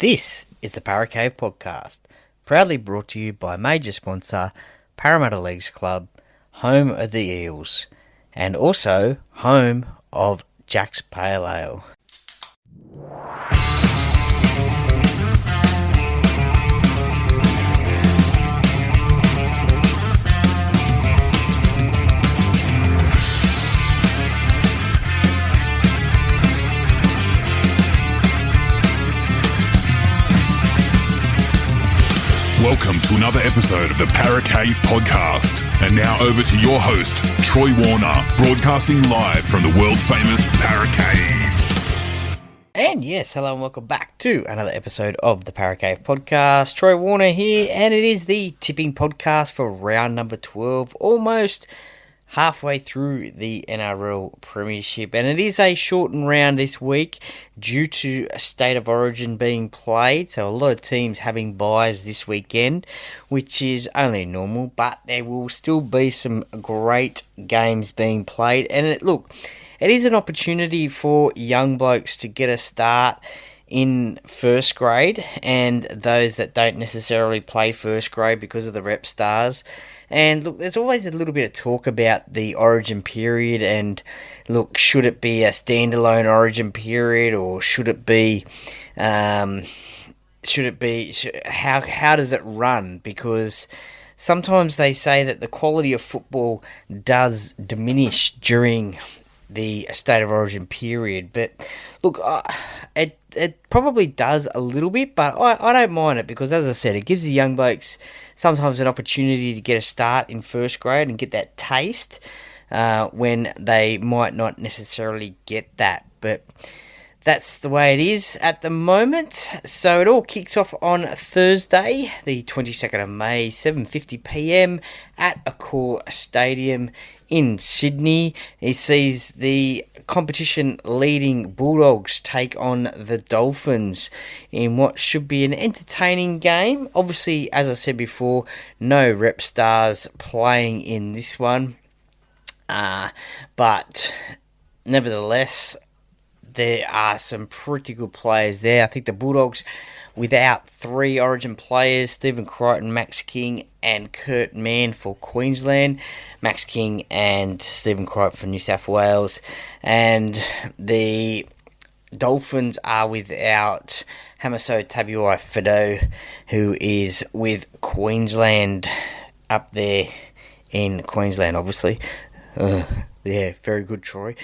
This is the Paracave Podcast, proudly brought to you by major sponsor Parramatta Leagues Club, home of the Eels, and also home of Jack's Pale Ale. Welcome to another episode of the Paracave Podcast. And now over to your host, Troy Warner, broadcasting live from the world-famous Paracave. And yes, hello and welcome back to another episode of the Paracave Podcast. Troy Warner here, and it is the tipping podcast for round number 12, almost halfway through the NRL Premiership, and it is a shortened round this week due to a State of Origin being played, so a lot of teams having buys this weekend, which is only normal, but there will still be some great games being played, and it is an opportunity for young blokes to get a start in first grade, and those that don't necessarily play first grade because of the rep stars. And look, there's always a little bit of talk about the Origin period, and look, should it be a standalone Origin period, or should it be, how does it run? Because sometimes they say that the quality of football does diminish during the State of Origin period, but look, it probably does a little bit, but I don't mind it, because as I said, it gives the young blokes sometimes an opportunity to get a start in first grade and get that taste when they might not necessarily get that, but that's the way it is at the moment. So it all kicks off on Thursday, the 22nd of May, 7:50pm at Accor Stadium in Sydney. It sees the competition leading Bulldogs take on the Dolphins in what should be an entertaining game. Obviously, as I said before, no rep stars playing in this one, but nevertheless, there are some pretty good players there. I think the Bulldogs, without three Origin players, Stephen Crichton, Max King and Kurt Mann for Queensland, Max King and Stephen Crichton for New South Wales, and the Dolphins are without Hamiso Tabuai-Fidow, who is with Queensland up there in Queensland, obviously. Yeah, very good, Troy.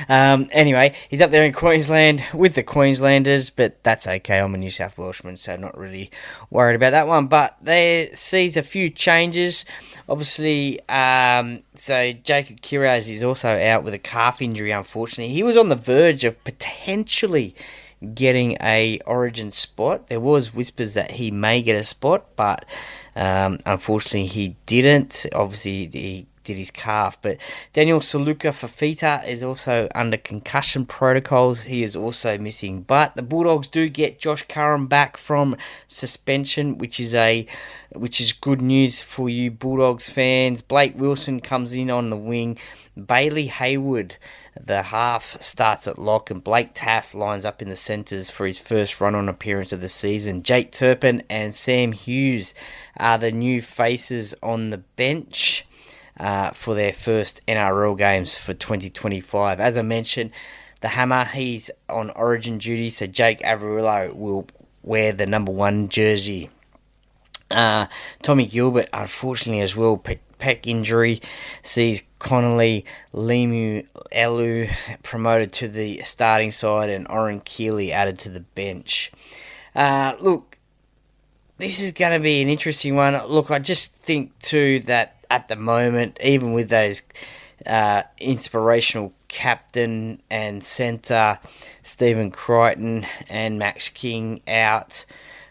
Anyway, he's up there in Queensland with the Queenslanders, but that's okay. I'm a New South Welshman, so not really worried about that one. But there sees a few changes. Obviously, so Jacob Kiraz is also out with a calf injury, unfortunately. He was on the verge of potentially getting a Origin spot. There was whispers that he may get a spot, but unfortunately he didn't. Obviously, he did his calf, but Daniel Saluka Fafita is also under concussion protocols. He is also missing, but the Bulldogs do get Josh Curran back from suspension, which is good news for you Bulldogs fans. Blake Wilson comes in on the wing. Bailey Hayward, the half, starts at lock, and Blake Taff lines up in the centres for his first run-on appearance of the season. Jake Turpin and Sam Hughes are the new faces on the bench for their first NRL games for 2025. As I mentioned, the Hammer, he's on Origin duty, so Jake Averillo will wear the number 1 jersey. Tommy Gilbert, unfortunately as well, pec injury, sees Connolly Limu Elu promoted to the starting side and Oren Keeley added to the bench. Look, this is going to be an interesting one. Look, I just think too that at the moment, even with those inspirational captain and centre Stephen Crichton and Max King out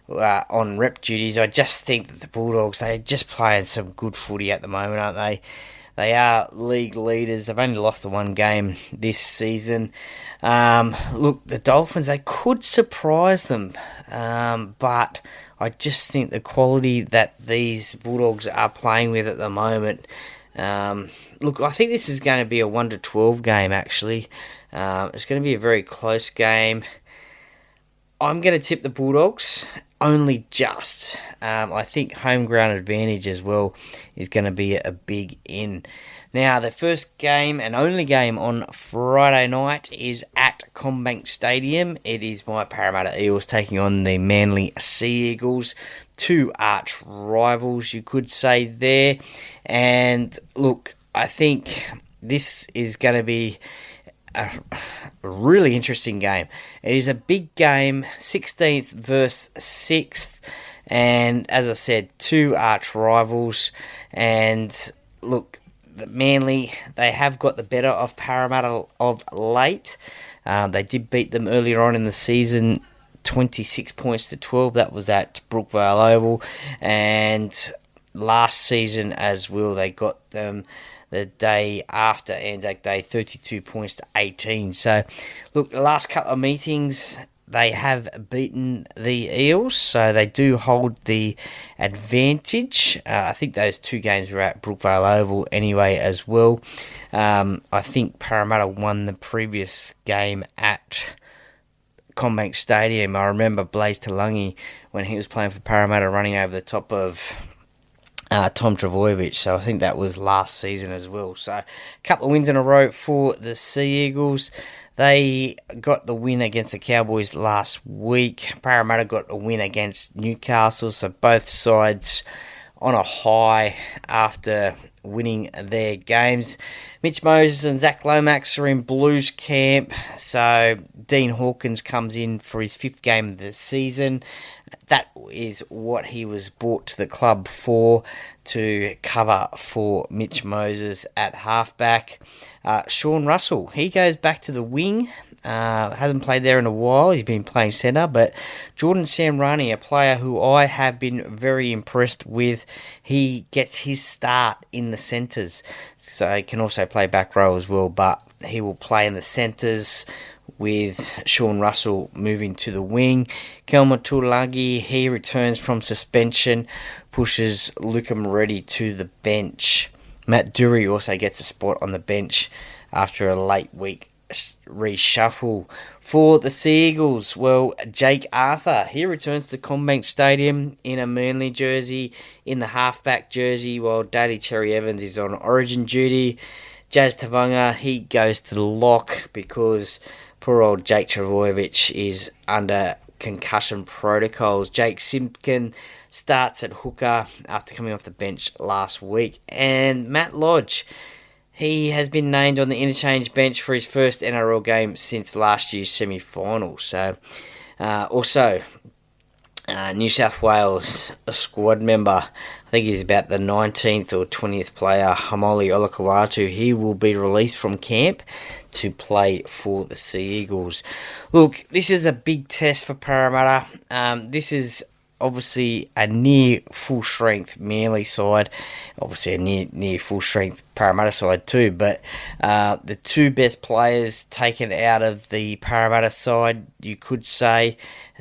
on rep duties, I just think that the Bulldogs, they're just playing some good footy at the moment, aren't they? They are league leaders. They've only lost the one game this season. Look, the Dolphins, they could surprise them, but I just think the quality that these Bulldogs are playing with at the moment, look, I think this is going to be a 1-12 game, actually. It's going to be a very close game. I'm going to tip the Bulldogs, only just. I think home ground advantage as well is going to be a big in. Now, the first game and only game on Friday night is at Combank Stadium. It is my Parramatta Eels taking on the Manly Sea Eagles. Two arch rivals, you could say there. And look, I think this is going to be a really interesting game. It is a big game, 16th versus 6th, and as I said, two arch rivals. And look, Manly, they have got the better of Parramatta of late. They did beat them earlier on in the season, 26 points to 12. That was at Brookvale Oval, and last season as well, they got them the day after Anzac Day, 32 points to 18. So, look, the last couple of meetings, they have beaten the Eels, so they do hold the advantage. I think those two games were at Brookvale Oval anyway as well. I think Parramatta won the previous game at Combank Stadium. I remember Blaze Talangi, when he was playing for Parramatta, running over the top of Tom Trbojevic, so I think that was last season as well. So a couple of wins in a row for the Sea Eagles. They got the win against the Cowboys last week. Parramatta got a win against Newcastle, so both sides on a high after winning their games. Mitch Moses and Zach Lomax are in Blues camp, so Dean Hawkins comes in for his 5th game of the season. That is what he was brought to the club for, to cover for Mitch Moses at halfback. Sean Russell, he goes back to the wing. Hasn't played there in a while. He's been playing centre, but Jordan Samrani, a player who I have been very impressed with, he gets his start in the centres. So he can also play back row as well, but he will play in the centres with Sean Russell moving to the wing. Kelma Tulagi, he returns from suspension, pushes Luca Moretti to the bench. Matt Dury also gets a spot on the bench after a late week reshuffle. For the Sea Eagles, well, Jake Arthur, he returns to Combank Stadium in a Manly jersey, in the halfback jersey, while Daly Cherry Evans is on origin duty. Jazz Tavanga, he goes to the lock because poor old Jake Trbojevic is under concussion protocols. Jake Simpkin starts at hooker after coming off the bench last week. And Matt Lodge, he has been named on the interchange bench for his first NRL game since last year's semi-final. So, also, New South Wales, a squad member, I think he's about the 19th or 20th player, Hamoli Olakawatu, he will be released from camp to play for the Sea Eagles. Look, this is a big test for Parramatta. This is obviously a near full strength Manly side, obviously a near full strength Parramatta side too, but the two best players taken out of the Parramatta side, you could say.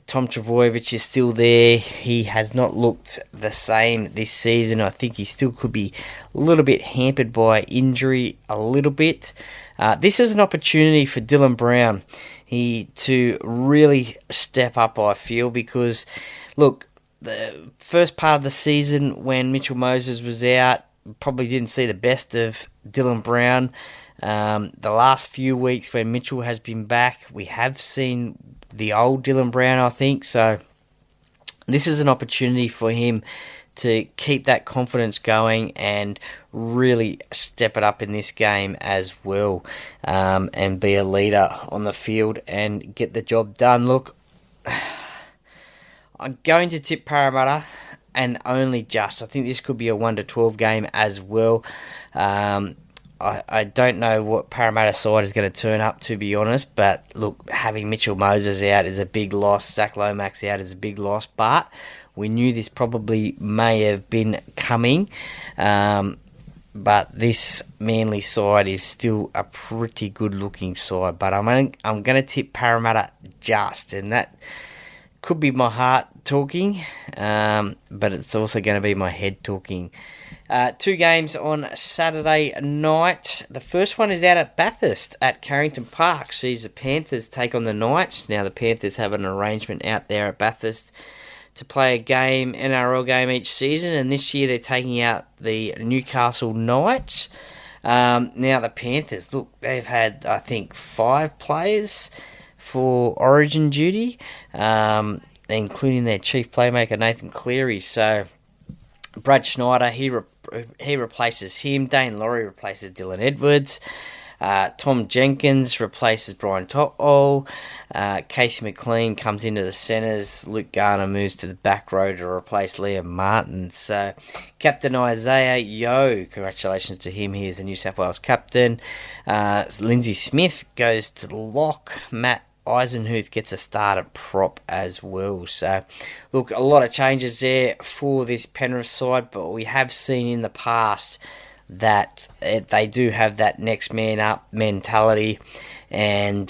Tom Trbojevic is still there. He has not looked the same this season. I think he still could be a little bit hampered by injury a little bit. This is an opportunity for Dylan Brown to really step up, I feel, because, look, the first part of the season when Mitchell Moses was out, probably didn't see the best of Dylan Brown. The last few weeks when Mitchell has been back, we have seen the old Dylan Brown, I think. So this is an opportunity for him to keep that confidence going and really step it up in this game as well, and be a leader on the field and get the job done. Look, I'm going to tip Parramatta, and only just. I think this could be a 1-12 game as well. I don't know what Parramatta side is going to turn up, to be honest, but look, having Mitchell Moses out is a big loss, Zach Lomax out is a big loss, but we knew this probably may have been coming, but this Manly side is still a pretty good looking side, but I'm going to tip Parramatta just, and that could be my heart talking, but it's also going to be my head talking. 2 games on Saturday night. The first one is out at Bathurst at Carrington Park. Sees the Panthers take on the Knights. Now the Panthers have an arrangement out there at Bathurst to play a game, NRL game each season, and this year they're taking out the Newcastle Knights. Now the Panthers, look, they've had, I think, 5 players for Origin duty, including their chief playmaker Nathan Cleary. So Brad Schneider, he replaces him. Dane Laurie replaces Dylan Edwards. Tom Jenkins replaces Brian To'o. Casey McLean comes into the centres. Luke Garner moves to the back row to replace Liam Martin. So, Captain Isaiah Yeo, congratulations to him. He is the New South Wales captain. Lindsay Smith goes to the lock. Matt Eisenhuth gets a start at prop as well. So, look, a lot of changes there for this Penrith side, but we have seen in the past that they do have that next man up mentality, and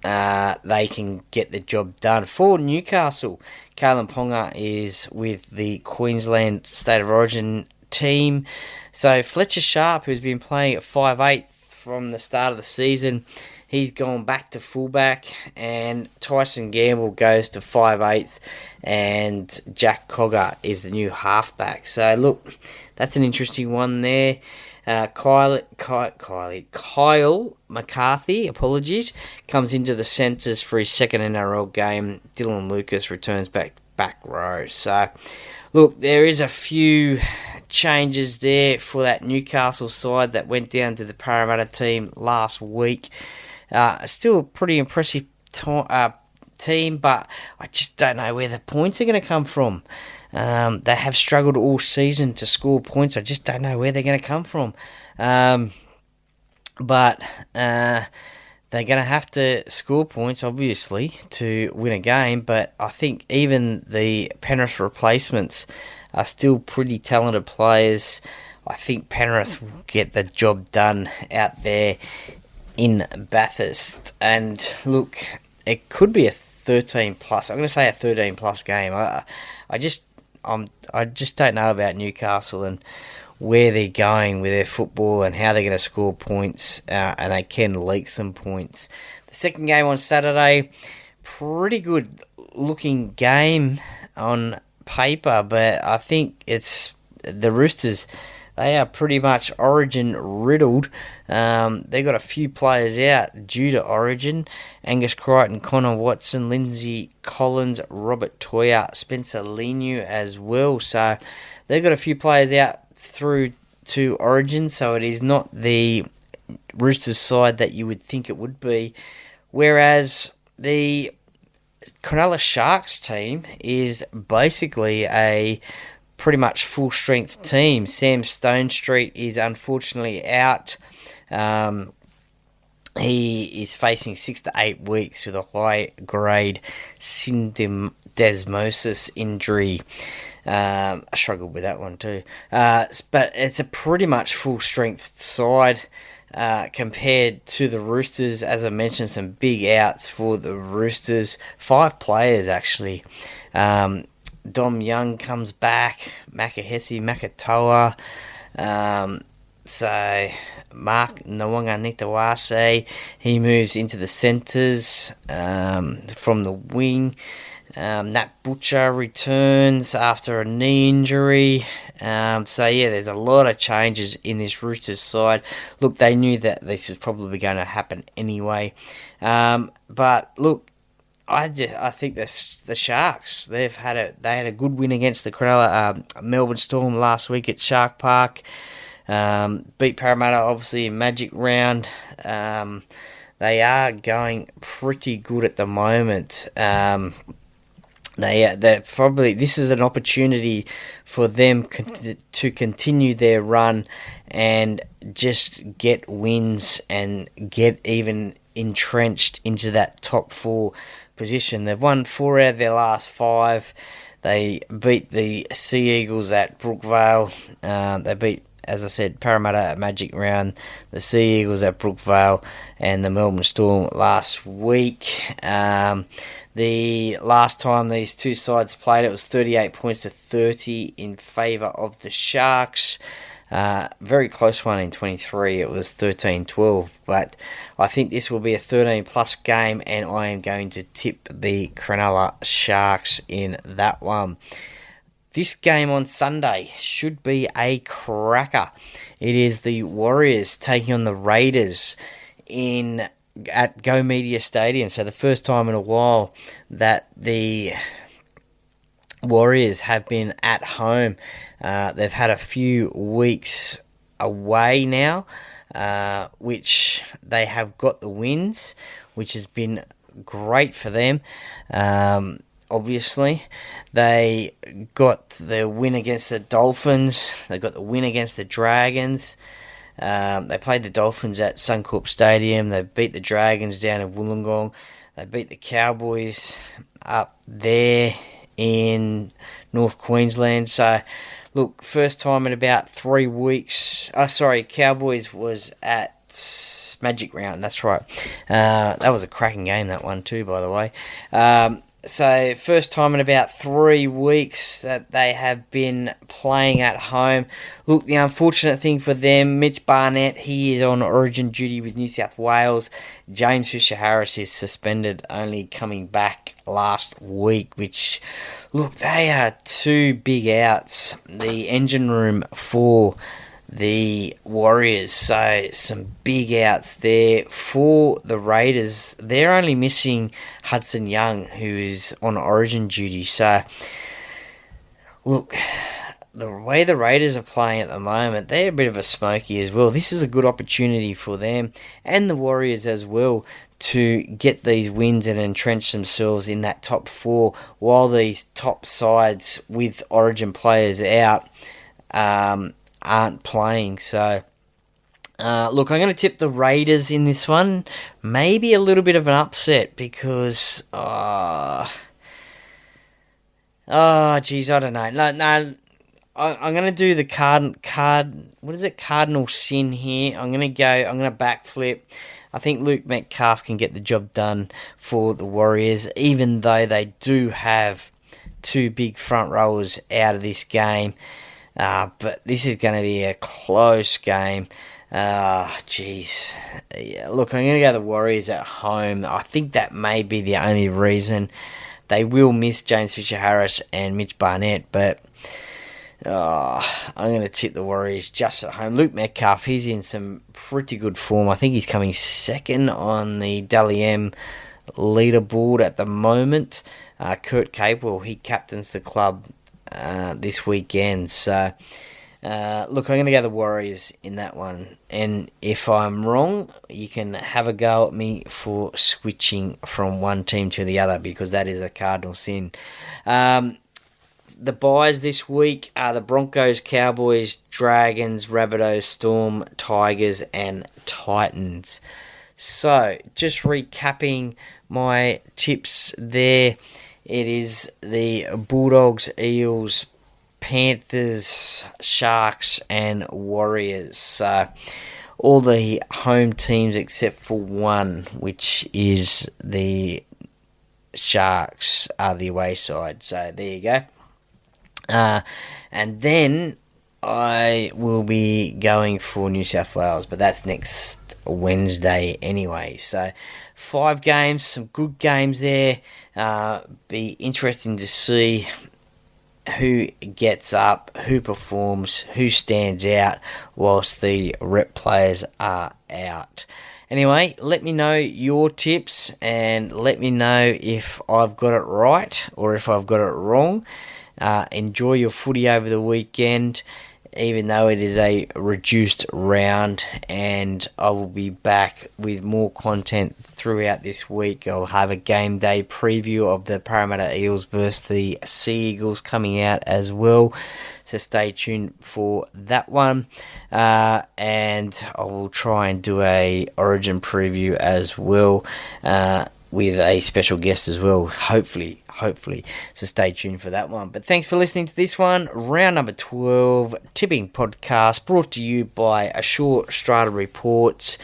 they can get the job done. For Newcastle, Kalen Ponga is with the Queensland State of Origin team. So Fletcher Sharp, who's been playing at 5'8" from the start of the season, he's gone back to fullback, and Tyson Gamble goes to 5'8", and Jack Cogger is the new halfback. So look, that's an interesting one there. Kyle McCarthy, comes into the centres for his second NRL game. Dylan Lucas returns back row. So look, there is a few changes there for that Newcastle side that went down to the Parramatta team last week. Still a pretty impressive team, but I just don't know where the points are going to come from. They have struggled all season to score points. I just don't know where they're going to come from. But they're going to have to score points, obviously, to win a game. But I think even the Penrith replacements are still pretty talented players. I think Penrith will get the job done out there in Bathurst. And look, it could be a 13 plus. I'm going to say a 13 plus game. I just don't know about Newcastle and where they're going with their football and how they're going to score points, and they can leak some points. The second game on Saturday, pretty good looking game on paper, but I think it's the Roosters. They are pretty much Origin riddled. They've got a few players out due to Origin. Angus Crichton, Connor Watson, Lindsay Collins, Robert Toya, Spencer Leniu as well. So they've got a few players out through to Origin. So it is not the Roosters side that you would think it would be. Whereas the Cronulla Sharks team is basically a pretty much full strength team. Sam Stonestreet is unfortunately out. He is facing 6 to 8 weeks with a high grade syndesmosis injury. I struggled with that one too. But it's a pretty much full strength side compared to the Roosters. As I mentioned, some big outs for the Roosters. 5 players actually. Dom Young comes back, Makahesi Makatoa, so Mark Nwanga Nitawase, he moves into the centres from the wing. Nat Butcher returns after a knee injury. So yeah, there's a lot of changes in this Roosters side. Look, they knew that this was probably going to happen anyway. But look, I think the Sharks, they had a good win against the Cronulla Melbourne Storm last week at Shark Park. Beat Parramatta obviously in Magic Round. They are going pretty good at the moment. They're probably, this is an opportunity for them to continue their run and just get wins and get even entrenched into that top 4 position. They've won 4 out of their last 5. They beat the Sea Eagles at Brookvale. They beat as I said, Parramatta at Magic Round, the Sea Eagles at Brookvale, and the Melbourne Storm last week. The last time these two sides played, it was 38 points to 30 in favour of the Sharks. Very close one in 23. It was 13-12, but I think this will be a 13-plus game, and I am going to tip the Cronulla Sharks in that one. This game on Sunday should be a cracker. It is the Warriors taking on the Raiders at Go Media Stadium. So the first time in a while that the Warriors have been at home. They've had a few weeks away now, which they have got the wins, which has been great for them. Obviously, they got the win against the Dolphins. They got the win against the Dragons. They played the Dolphins at Suncorp Stadium. They beat the Dragons down in Wollongong. They beat the Cowboys up there in North Queensland. So, look, first time in about 3 weeks. Cowboys was at Magic Round. That's right. That was a cracking game, that one too, by the way. So, first time in about 3 weeks that they have been playing at home. Look, the unfortunate thing for them, Mitch Barnett, he is on origin duty with New South Wales. James Fisher-Harris is suspended, only coming back last week, which, look, they are two big outs. The engine room for the Warriors, so some big outs there for the Raiders. They're only missing Hudson Young, who is on origin duty. So, look, the way the Raiders are playing at the moment, they're a bit of a smoky as well. This is a good opportunity for them and the Warriors as well to get these wins and entrench themselves in that top four, while these top sides with origin players out aren't playing. So, look, I'm going to tip the Raiders in this one. Maybe a little bit of an upset because, I don't know. No, I'm going to do the cardinal sin here. I'm going to backflip. I think Luke Metcalf can get the job done for the Warriors, even though they do have two big front rowers out of this game. But this is going to be a close game. Yeah, look, I'm going to go the Warriors at home. I think that may be the only reason. They will miss James Fisher-Harris and Mitch Barnett, but I'm going to tip the Warriors just at home. Luke Metcalf, he's in some pretty good form. I think he's coming second on the Dally M leaderboard at the moment. Kurt Capewell, he captains the club this weekend. So, look, I'm going to go the Warriors in that one. And if I'm wrong, you can have a go at me for switching from one team to the other, because that is a cardinal sin. The buys this week are the Broncos, Cowboys, Dragons, Rabbitohs, Storm, Tigers, and Titans. So, just recapping my tips there. It is the Bulldogs, Eels, Panthers, Sharks, and Warriors. So, all the home teams except for one, which is the Sharks, are the away side. So, there you go. And then I will be going for New South Wales, but that's next Wednesday anyway. So 5 games, some good games there. Be interesting to see who gets up, who performs, who stands out whilst the rep players are out. Anyway, let me know your tips and let me know if I've got it right or if I've got it wrong. Enjoy your footy over the weekend, even though it is a reduced round, and I will be back with more content throughout this week. I'll have a game day preview of the Parramatta Eels versus the Sea Eagles coming out as well, so stay tuned for that one. And I will try and do a Origin preview as well. with a special guest as well, hopefully. So stay tuned for that one. But thanks for listening to this one, round number 12, Tipping Podcast, brought to you by Assure Strata Reports.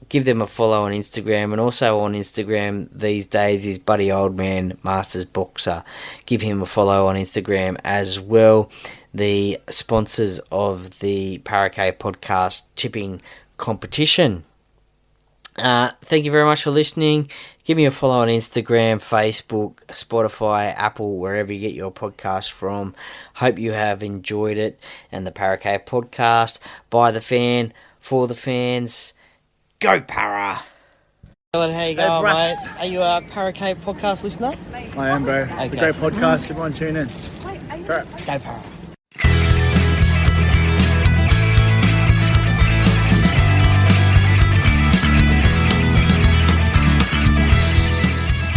Give them a follow on Instagram, and also on Instagram these days is Buddy Oldman Masters Boxer. Give him a follow on Instagram as well. The sponsors of the Paracay Podcast tipping competition. Thank you very much for listening. Give me a follow on Instagram, Facebook, Spotify, Apple, wherever you get your podcast from. Hope you have enjoyed it. And the Paracay Podcast, by the fan, for the fans. Go Para! How you going, mate? Are you a Paracay Podcast listener? I am, bro. It's a great podcast. Everyone tune in. Go Para!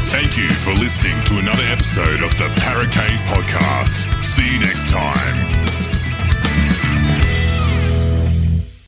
Thank you for listening to another episode of the Paracay Podcast. See you next time.